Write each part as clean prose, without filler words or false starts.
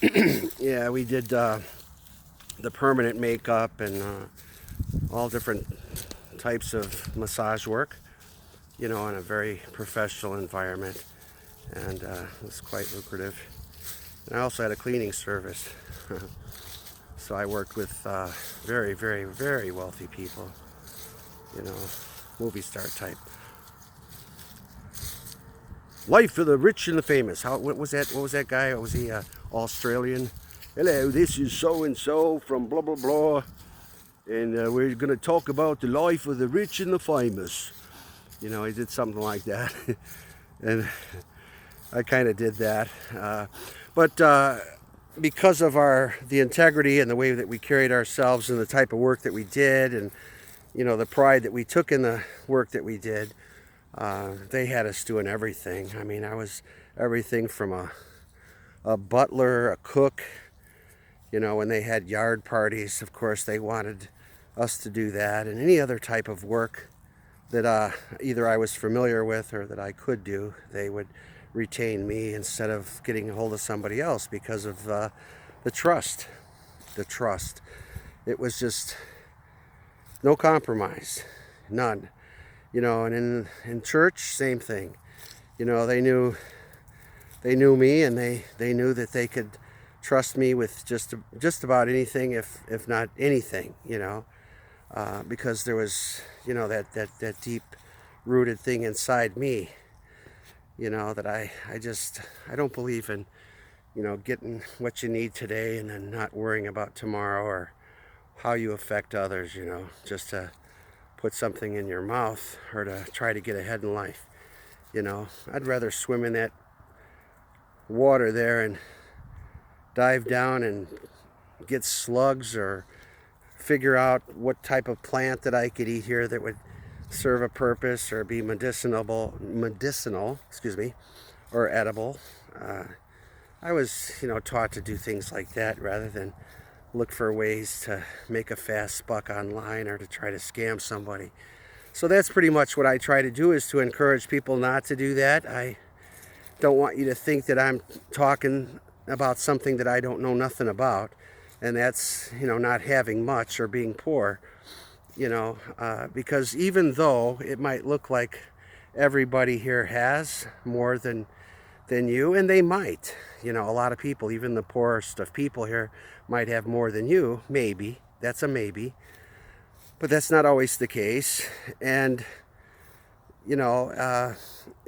Yeah, we did the permanent makeup and all different types of massage work, in a very professional environment, and it was quite lucrative. And I also had a cleaning service, so I worked with very, very, very wealthy people, you know, movie star type. Life of the rich and the famous. What was that? What was that guy? Was he Australian? Hello, this is so and so from blah blah blah, and we're going to talk about the life of the rich and the famous. He did something like that, and I kind of did that. But because of the integrity and the way that we carried ourselves and the type of work that we did, and the pride that we took in the work that we did, they had us doing everything. I mean, I was everything from a butler, a cook. When they had yard parties, of course, they wanted us to do that, and any other type of work that either I was familiar with or that I could do, they would retain me instead of getting a hold of somebody else because of the trust. The trust. It was just no compromise, none. And in church, same thing. They knew me, and they knew that they could trust me with just about anything, if not anything. Because there was that deep rooted thing inside me. That I don't believe in getting what you need today and then not worrying about tomorrow or how you affect others. Just to put something in your mouth or to try to get ahead in life. I'd rather swim in that water there and dive down and get slugs, or figure out what type of plant that I could eat here that would serve a purpose or be medicinal, excuse me, or edible. I was, taught to do things like that rather than look for ways to make a fast buck online or to try to scam somebody. So that's pretty much what I try to do, is to encourage people not to do that. I don't want you to think that I'm talking about something that I don't know nothing about, and that's not having much or being poor. Because even though it might look like everybody here has more than you, and they might, a lot of people, even the poorest of people here, might have more than you. Maybe that's a maybe, but that's not always the case. And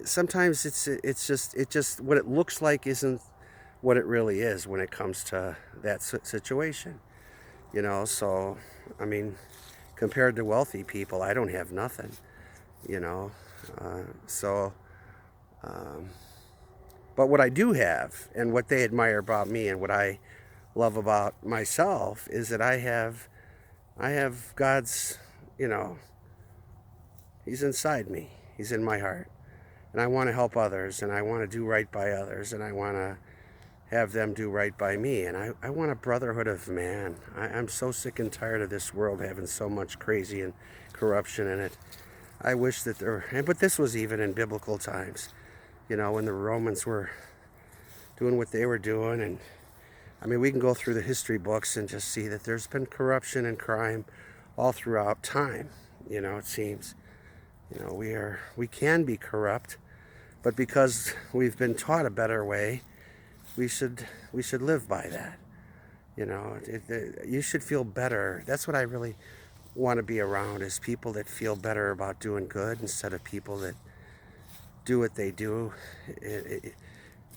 sometimes it's just what it looks like isn't what it really is when it comes to that situation. So I mean, compared to wealthy people, I don't have nothing. you know so but what I do have, and what they admire about me, and what I love about myself, is that I have God's, he's inside me, he's in my heart, and I want to help others, and I want to do right by others, and I want to have them do right by me, and I want a brotherhood of man. I'm so sick and tired of this world having so much crazy and corruption in it. I wish that but this was even in biblical times, when the Romans were doing what they were doing. And I mean, we can go through the history books and just see that there's been corruption and crime all throughout time. It seems, we can be corrupt, but because we've been taught a better way, we should live by that. You should feel better. That's what I really want to be around, is people that feel better about doing good, instead of people that do what they do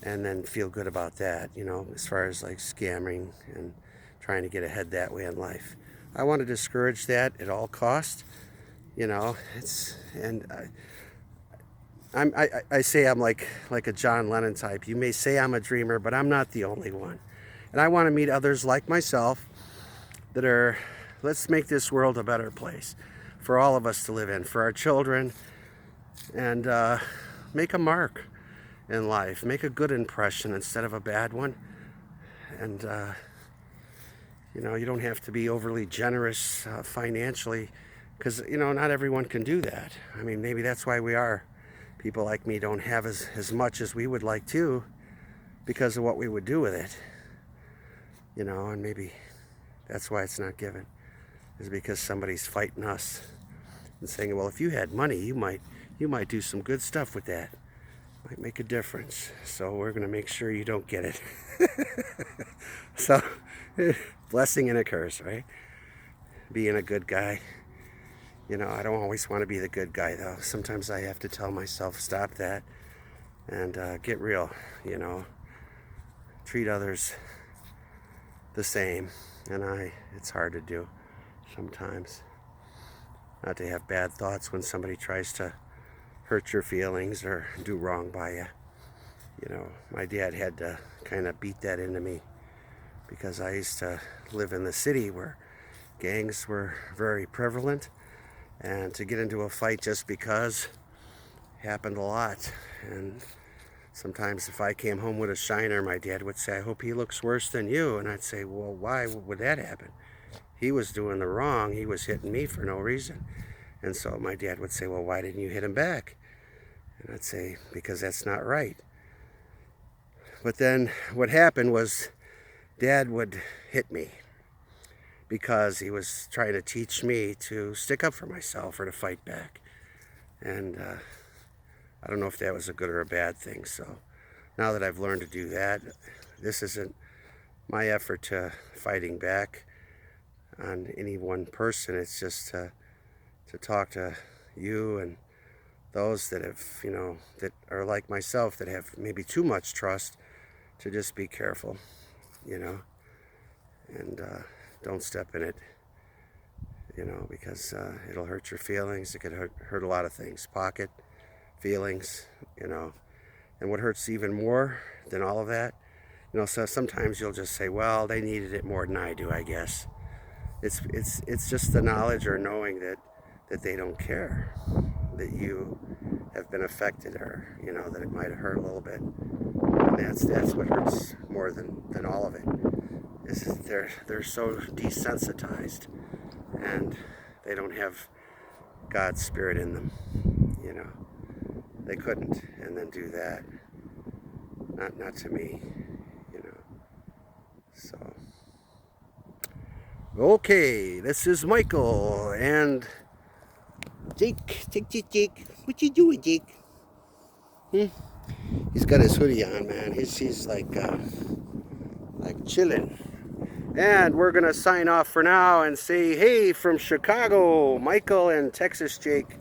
and then feel good about that, as far as like scamming and trying to get ahead that way in life. I want to discourage that at all costs. I say I'm like a John Lennon type. You may say I'm a dreamer, but I'm not the only one. And I want to meet others like myself that are, let's make this world a better place for all of us to live in, for our children, and make a mark in life, make a good impression instead of a bad one. And you don't have to be overly generous financially, because not everyone can do that. I mean, maybe that's why people like me don't have as much as we would like to, because of what we would do with it. you know, and maybe that's why it's not given, is because somebody's fighting us and saying, well, if you had money, you might do some good stuff with that. Might make a difference. So we're going to make sure you don't get it. So, blessing and a curse, right? Being a good guy. You know, I don't always want to be the good guy, though. Sometimes I have to tell myself, stop that and get real, you know. Treat others the same. And it's hard to do sometimes. Not to have bad thoughts when somebody tries to hurt your feelings or do wrong by you. You know, my dad had to kind of beat that into me because I used to live in the city where gangs were very prevalent, and to get into a fight just because happened a lot. And sometimes if I came home with a shiner, my dad would say, I hope he looks worse than you. And I'd say, well, why would that happen? He was doing the wrong. He was hitting me for no reason. And so my dad would say, well, why didn't you hit him back? And I'd say, because that's not right. But then what happened was Dad would hit me because he was trying to teach me to stick up for myself or to fight back. And I don't know if that was a good or a bad thing. So now that I've learned to do that, this isn't my effort to fighting back on any one person. It's just to talk to you and those that have, you know, that are like myself, that have maybe too much trust, to just be careful, you know, and don't step in it, you know, because it'll hurt your feelings. It could hurt a lot of things, pocket, feelings, you know. And what hurts even more than all of that, you know, so sometimes you'll just say, well, they needed it more than I do, I guess. It's just the knowledge or knowing that they don't care, that you have been affected, or, you know, that it might have hurt a little bit. And that's what hurts more than all of it, is they're so desensitized, and they don't have God's Spirit in them, you know. They couldn't and then do that. Not to me, you know. So, okay, this is Michael and Jake. Jake. What you doing, Jake? He's got his hoodie on, man. He's like chilling. And we're gonna sign off for now and say, hey, from Chicago, Michael and Texas Jake.